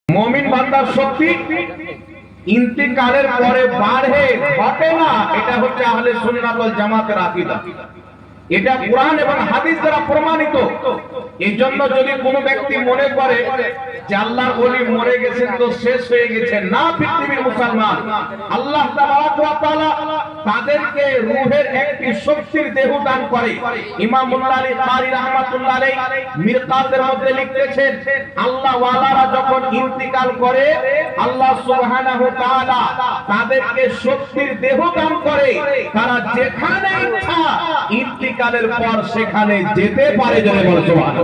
মুমিন বান্দার শক্তি ইন্তিকালের পরে বাড়ে ঘটে না, এটা হচ্ছে আহলে সুন্নাত ওয়াল জামাতের আকীদা। এটা কোরআন এবং হাদিস দ্বারা প্রমাণিত। এইজন্য যদি কোনো ব্যক্তি মনে করে যে আল্লাহর ওলি মরে গেছেন তো শেষ হয়ে গেছে, না, পৃথিবীর মুসলমান আল্লাহ তাবারাক ওয়া তাআলা তাদেরকে রূহের একটি শক্তির দেহ দান করে। ইমাম মুল্লা আলী কারি রাহমাতুল্লাহ আলাইহি মিরকাতের মধ্যে লিখতেছেন, আল্লাহ ওয়ালারা যখন ইন্তিকাল করে আল্লাহ সুবহানাহু ওয়া তাআলা তাদেরকে শক্তির দেহ দান করে, তারা যেখানে ইচ্ছা ইন্তিকালের পর সেখানে যেতে পারে। জোরে বলো সুবহানাল্লাহ।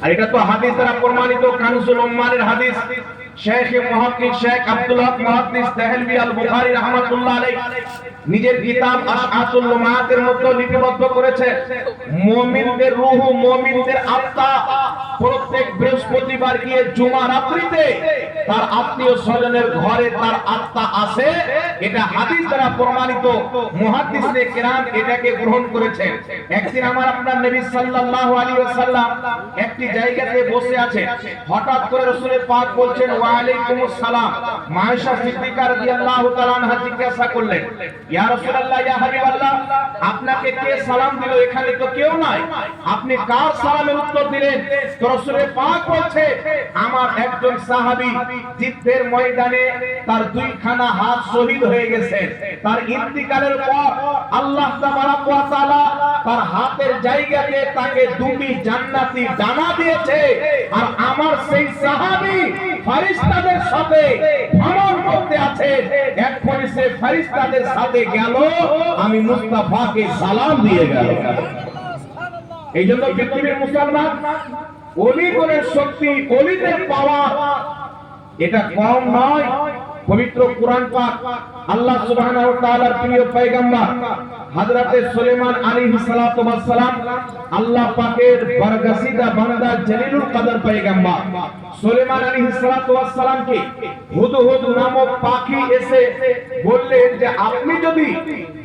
আর এটা তো হাদিস দ্বারা প্রমাণিত, কানজুল উম্মানের হাদিস। শেখ মুহাক্কিক শেখ আব্দুল হক মুহাদ্দিস দেহলভী আল বুখারী রাহমাতুল্লাহ আলাইহি নিজের কিতাব আশআতুল লুমাতের মধ্যে লিপিবদ্ধ করেছে, মুমিনদের রূহ, মুমিনদের আত্মা প্রত্যেক বৃহস্পতিবার গিয়ে জুমা রাত্রিতে তার আত্মীয় স্বজনের ঘরে তার আত্মা আসে। এটা হাদিস দ্বারা প্রমাণিত। মুহাদ্দিসে কেরাম এটাকে গ্রহণ করেছেন। একদিন আমার আপনার নবী সাল্লাল্লাহু আলাইহি ওয়াসাল্লাম একটি জায়গাতে বসে আছেন, হঠাৎ করে রাসূল পাক বলছেন ওয়া আলাইকুমুস সালাম। মায়েশা সিদ্দিকা রাদিয়াল্লাহু তাআলা আনহা জিজ্ঞাসা করলেন, ইয়া রাসূলুল্লাহ, ইয়া হাবিবাল্লাহ, আপনাকে কে সালাম দিল? এখানে তো কেউ নাই, আপনি কার সালামের উত্তর দিলেন? তো রাসূল পাক বলছে, আমার একজন সাহাবী জিদ্দের ময়দানে তার দুইখানা হাত শহীদ হয়ে গেছে, তার ইন্তিকালের পর আল্লাহ তাবারাক ওয়া তাআলা তার হাতের জায়গাতে তাকে দুটি জান্নাতি ডানা দিয়েছে। আর আমার সেই সাহাবী ফেরেশতাদের সাথে ভ্রমণ করতে আছে, এক্ষুনি সে ফেরেশতাদের সাথে গেল, আমি মুস্তাফাকে সালাম দিয়ে গেল। এই জন্য পৃথিবীর মুসলমান ওলিগণের শক্তি, ওলিদের পাওয়ার এটা কম নয়। পবিত্র কোরআন পাক আল্লাহ সুবহানাহু ওয়া তাআলার প্রিয় পয়গম্বর হযরতে সুলাইমান আলাইহিস সালাতু ওয়াস সালাম, আল্লাহ পাকের বরগসিদা বান্দা জলিলুল কদর পয়গম্বর সুলাইমান আলাইহিস সালাতু ওয়াস সালামকে হুদহুদ নামক পাখি এসে বললেন যে আপনি যদি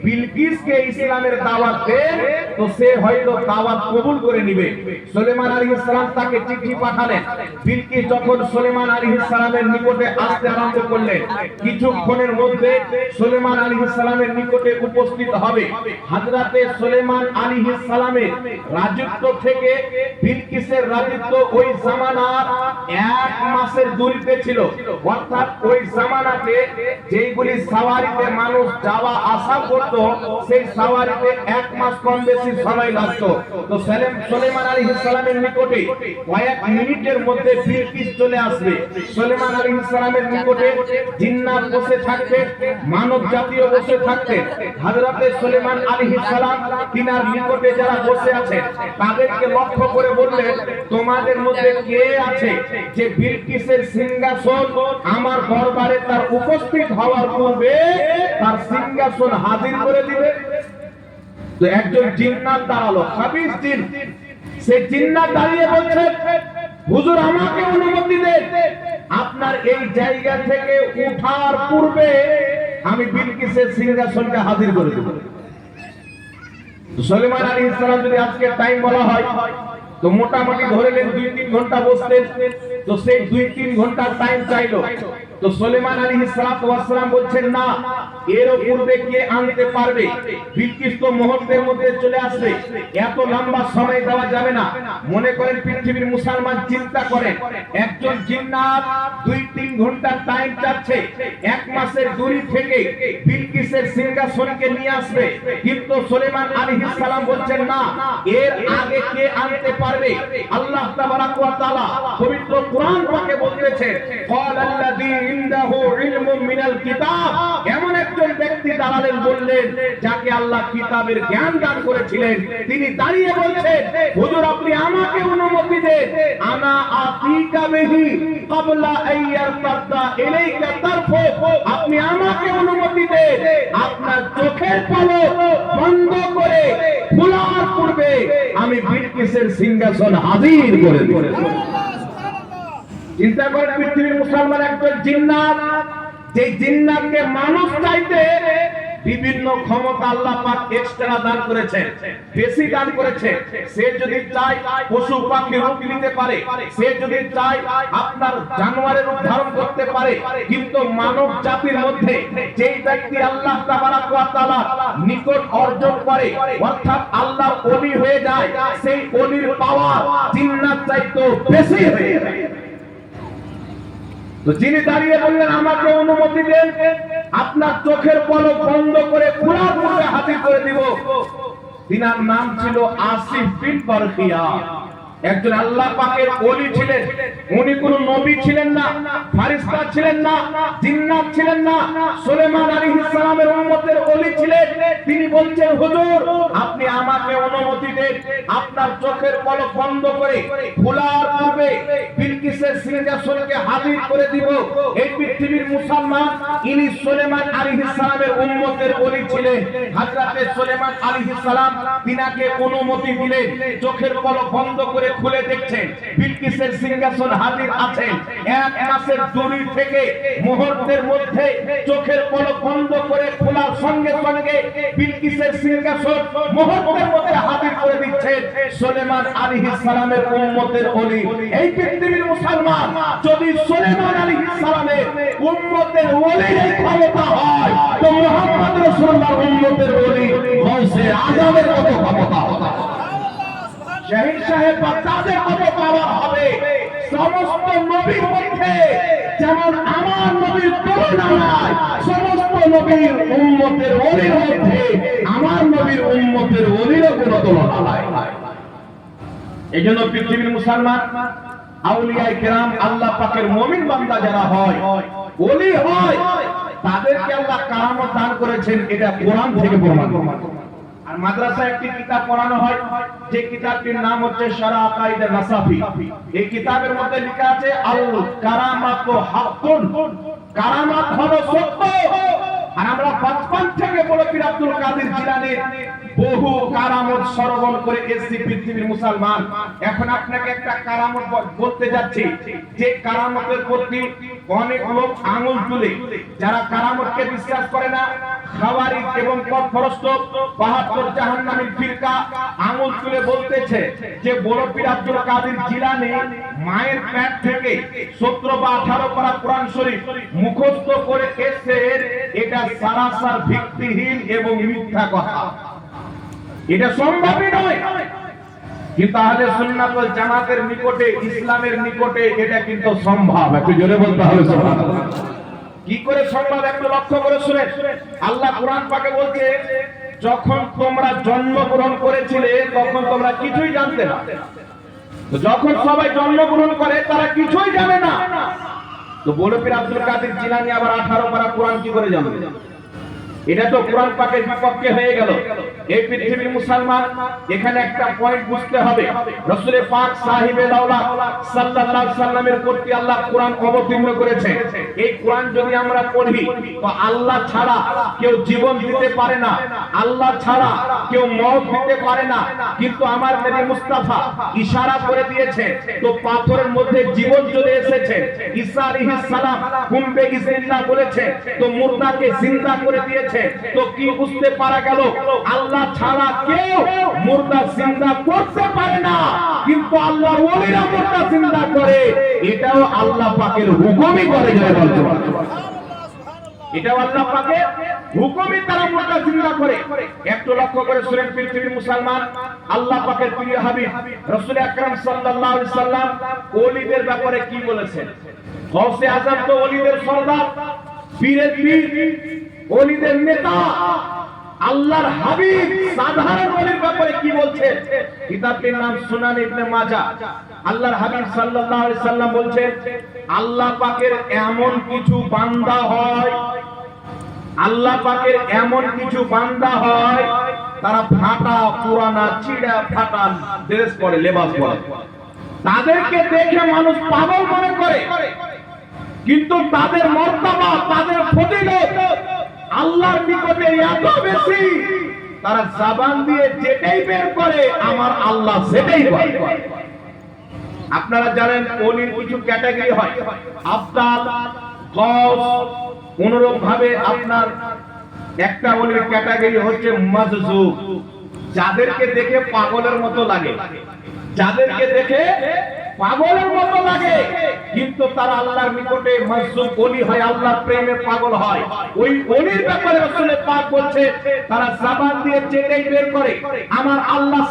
বিলকিসকে ইসলামের দাওয়াত দেন তো সে হয়তো দাওয়াত কবুল করে নেবে। সুলাইমান আলাইহিস সালাম তাকে চিঠি পাঠালেন। বিলকিস যখন সুলাইমান আলাইহিস সালামের নিকটে আসতে আরম্ভ করলেন, কিছুক্ষণের মধ্যে সুলাইমান আলাইহিস সালামের নিকটে উপস্থিত হবে। হযরতে সুলাইমান আলাইহিস সালামের রাজত্ব থেকে বিলকিসের রাজত্ব ওই জামানার 1 মাসের দূরত্বে ছিল। অর্থাৎ ওই জামানাতে যেগুলি সাওয়ারিতে মানুষ যাওয়া আসা করত, সেই সাওয়ারিতে 1 মাস কম বেশি সময় লাগতো। তো সুলাইমান আলাইহিস সালামের নিকটে কয়েক মিনিটের মধ্যে বিলকিস চলে আসবে। সুলাইমান আলাইহিস সালামের নিকটে জিন্নাত বসে থাকতে, মানব জাতীয় বসে থাকতে। হযরতে সুলাইমান আলাইহিস সালাম তিনার নিকটে যারা বসে আছেন তাদেরকে লক্ষ্য করে বললেন, তোমাদের মধ্যে কে আছে যে বিলকিসের সিংহাসন আমার দরবারে তার উপস্থিত হওয়ার পূর্বে তার সিংহাসন হাজির করে দিবে? তো একজন জিন্নাত দাঁড়ালো, 26 জিন। সে জিন্নাত দাঁড়িয়ে বলছে, হুজুর আমাকে অনুমতি দেন, আপনার এই জায়গা থেকে ওঠার পূর্বে আমি বিলকিসের সিংহাসনকে হাজির করে দেব। সুলাইমান আলাইহিস সালাম যদি আজকে টাইম বলা হয় তো মোটামুটি ধরে নেন 2-3 ঘন্টা বসতেন। তো সেই 2-3 ঘন্টা টাইম চাইলো। তো সুলাইমান আলাইহিস সালাম বলছেন, না, এর পূর্বে কে আনতে পারবে? বিলকিস তো মুহূর্তের মধ্যে চলে আসবে, এত লম্বা সময় দেওয়া যাবে না। মনে করেন পৃথিবীর মুসলমান চিন্তা করেন, একজন জিন্নাত 2-3 ঘন্টা টাইম চাচ্ছে 1 মাসের দূরি থেকে বিলকিসের সিংহাসনকে নিয়ে আসবে, কিন্তু সুলাইমান আলাইহিস সালাম বলছেন, না, এর আগে কে আনতে পারবে? আল্লাহ তাবারাক ওয়া তাআলা পবিত্র কোরআন পাকে বলতেছেন, ক্বালাল্লাযী ইনদাহু ইলমুম মিনাল কিতাব, এমন একজন ব্যক্তি দাঁড়ালেন, বললেন যাকে আল্লাহ কিতাবের জ্ঞান দান করেছিলেন, তিনি দাঁড়িয়ে বলছেন, হুজুর আপনি আমাকে অনুমতি দেন, আনা আতিকা বিহি ক্বাবলা আইয়ারতাদা ইলাইকা তারফু, আপনি আমাকে অনুমতি দেন, আপনার চোখের পলক বন্ধ করে খোলার পূর্বে আমি বিলকিসের সিংহাসন হাজির করে দেব। চিন্তা করেন পৃথিবীর মুসলমান একজন জিন্নাত, যে জিন্নাতকে মানুষ চাইতে বিভিন্ন ক্ষমতা আল্লাহ পাক এক্সট্রা দান করেছেন, বেশি দান করেছে। সে যদি চায় পশু পাখি রূপ নিতে পারে, সে যদি চায় আপনার জানোয়ারের রূপ ধারণ করতে পারে। কিন্তু মানব জাতির মধ্যে যেই ব্যক্তি আল্লাহ তাবারক ওয়া তাআলা নিকট অর্জন করে, অর্থাৎ আল্লাহর ওলি হয়ে যায়, সেই ওলির পাওয়ার জিন্নাত চাইতে বেশি হয়ে যায়। তো যিনি দাঁড়িয়ে বললেন আমাকে অনুমতি দেন, আপনার চোখের পলক বন্ধ করে খোলার মধ্যে হাজির করে দিব, তিনার নাম ছিল আসিফ বিন বারখিয়া। একজন আল্লাহ পাকের ওলি ছিলেন। উনি কোন নবী ছিলেন না, ফেরেশতা ছিলেন না, জিন্নাত ছিলেন না, সুলাইমান আলাইহিস সালামের উম্মতের ওলি ছিলেন। তিনি বলছেন হুজুর আপনি আমাকে অনুমতি দেন, আপনার চোখের পলক বন্ধ করে খোলার পূর্বে বিলকিসের সিংহাসনকে হাজির করে দিব। এই পৃথিবীর মুসলমান ইনি সুলাইমান আলাইহিস সালামের উম্মতের ওলি ছিলেন। হযরতে সুলাইমান আলাইহিস সালাম তিনাকে অনুমতি দিলেন। চোখের পলক বন্ধ করে খুলে দেখছেন বিলকিসের সিংহাসন হাজির আছেন। এক মাসের দূরি থেকে মুহূর্তের মধ্যে চোখের পলক বন্ধ করে খোলার সঙ্গে সঙ্গে বিলকিসের সিংহাসন মুহূর্তের মধ্যে হাজির করে দিচ্ছেন সুলাইমান আলাইহিস সালামের উম্মতের ওলি। এই পৃথিবীর মুসলমান যদি সুলাইমান আলাইহিস সালামের উম্মতের ওলির এই ক্ষমতা হয়, তো মুহাম্মদ রাসূলুল্লাহর উম্মতের ওলি গাউসে আজমের কত ক্ষমতা হবে, শহীদ সাহেব বাগদাদের কত পাওয়ার হবে। সমস্ত নবীর মধ্যে যেমন আমার নবীর তুলনা নাই, সমস্ত নবীর উম্মতের ওলির মধ্যে আমার নবীর উম্মতের ওলিরও কোনো তুলনা নাই। এইজন্য পৃথিবীর মুসলমান আউলিয়ায়ে কেরাম আল্লাহ পাকের মুমিন বান্দা যারা হয়, ওলি হয়, তাদেরকে আল্লাহ কারামত দান করেছেন। এটা কোরআন থেকে প্রমাণ। আর মাদ্রাসায় একটি কিতাব পড়ানো হয়, যে কিতাবটির নাম হচ্ছে শারা আকাইদে নাসাফি। এই কিতাবের মধ্যে লেখা আছে আল কারামাতু হাক্কুন, কারামাত হলো সত্য। আর আমরা বচপন থেকে বলে পীর আব্দুল কাদের জিলানীর বহু কারামত শ্রবণ করে এসেছি পৃথিবীর মুসলমান। এখন আপনাকে একটা কারামত বলতে যাচ্ছি, যে কারামতের প্রতি অনেক লোক আঙুল তুলে। যারা কারামতকে বিশ্বাস করে না, খাওয়ারিজ এবং পথভ্রষ্ট ৭২ জাহান্নামী ফিরকা আঙুল তুলে বলতেছে যে বড় পীর আব্দুল কাদের জিলানী মায়ের পেট থেকে ১৭ বা ১৮ পারা কোরআন শরীফ মুখস্থ করে এসেছেন। এটা সারাসার ভিত্তিহীন এবং মিথ্যা কথা, এটা সম্ভবই নয়। কিন্তু আহলে সুন্নাত ওয়াল জামাতের নিকটে, ইসলামের নিকটে এটা কিন্তু সম্ভব। একটু জোরে বলতে হবে সুবহানাল্লাহ। কি করে সম্ভব একটু লক্ষ্য করে শুনেন। আল্লাহ কোরআন পাকে বলছে যখন তোমরা জন্মগ্রহণ করেছিলে তখন তোমরা কিছুই জানতে না। যখন সবাই জন্মগ্রহণ করে তারা কিছুই জানে না। তো বড় পীর আব্দুল কাদের জিলানী আবার 18 পারা কোরআন কি করে জানবে? এটা তো কোরআন পাকের বিপক্ষে হয়ে গেল। এই পৃথিবীর মুসলমান এখানে একটা পয়েন্ট বুঝতে হবে, রাসূল পাক সাহিবে দাওলা সাল্লাল্লাহু আলাইহি সাল্লামের প্রতি আল্লাহ কোরআন অবতীর্ণ করেছে। এই কোরআন যদি আমরা পড়ি তো আল্লাহ ছাড়া কেউ জীবন দিতে পারে না, আল্লাহ ছাড়া কেউ মওত দিতে পারে না। কিন্তু আমার নবী মুস্তাফা ইশারা করে দিয়েছে, তো পাথরের মধ্যে জীবন চলে এসেছে। ঈসা আলাইহিস সালাম কুম্বে ইসমিল্লাহ বলেছে, তো মুর্দাকে জিন্দা করে দিয়েছে। তো কি বুঝতে পারা গেল? আল্লাহ ছাড়া কেউ মুর্দা জিন্দা করতে পারে না, কিন্তু আল্লাহর ওলিরা মুর্দা জিন্দা করে। এটাও আল্লাহ পাকের হুকুমই করে যায় বলতে পারে। এটাও আল্লাহ পাকের হুকুমই তারা মুর্দা জিন্দা করে। একটু লক্ষ্য করে শুনেন পৃথিবীর মুসলমান, আল্লাহ পাকের প্রিয় হাবিব রাসূল আকরাম সাল্লাল্লাহু আলাইহি সাল্লাম ওলিদের ব্যাপারে কি বলেছেন? গাউসে আজম তো ওলিদের সরদার, পীরের পীর, ওলিদের নেতা। আল্লাহর হাবিব সাধারণ ওলির ব্যাপারে কি বলছেন? কিতাবটির নাম সুনান ইবনে মাজাহ। আল্লাহর হাবিব সাল্লাল্লাহু আলাইহি সাল্লাম বলছেন, আল্লাহ পাকের এমন কিছু বান্দা হয়, আল্লাহ পাকের এমন কিছু বান্দা হয় তারা ফাটা পুরানা চিড়া ফাটা ড্রেস পরে, লেবাস পরে। তাদেরকে দেখে মানুষ পাগল মনে করে, কিন্তু তাদের মর্তবা, তাদের ফজিলত আল্লাহর নিকটে এত বেশি, তারা জবান দিয়ে যেটাই বের করে আমার আল্লাহ সেটাই বলে। আপনারা জানেন ওলির কিছু ক্যাটাগরি হয়, আফদাল, গাউস, অনুরূপ ভাবে আপনার একটা ওলির ক্যাটাগরি হচ্ছে মাজজুব, যাদেরকে দেখে পাগলের মতো লাগে, যাদেরকে দেখে পাগলের মতো লাগে, কিন্তু তারা আল্লাহর নিকটে মাজজুব ওলি হয়, আল্লাহর প্রেমে পাগল হয়। ওই ওলির ব্যাপারে রাসূল পাক বলছে, তারা জবান দিয়ে চেটেই বের করে, আমার আল্লাহ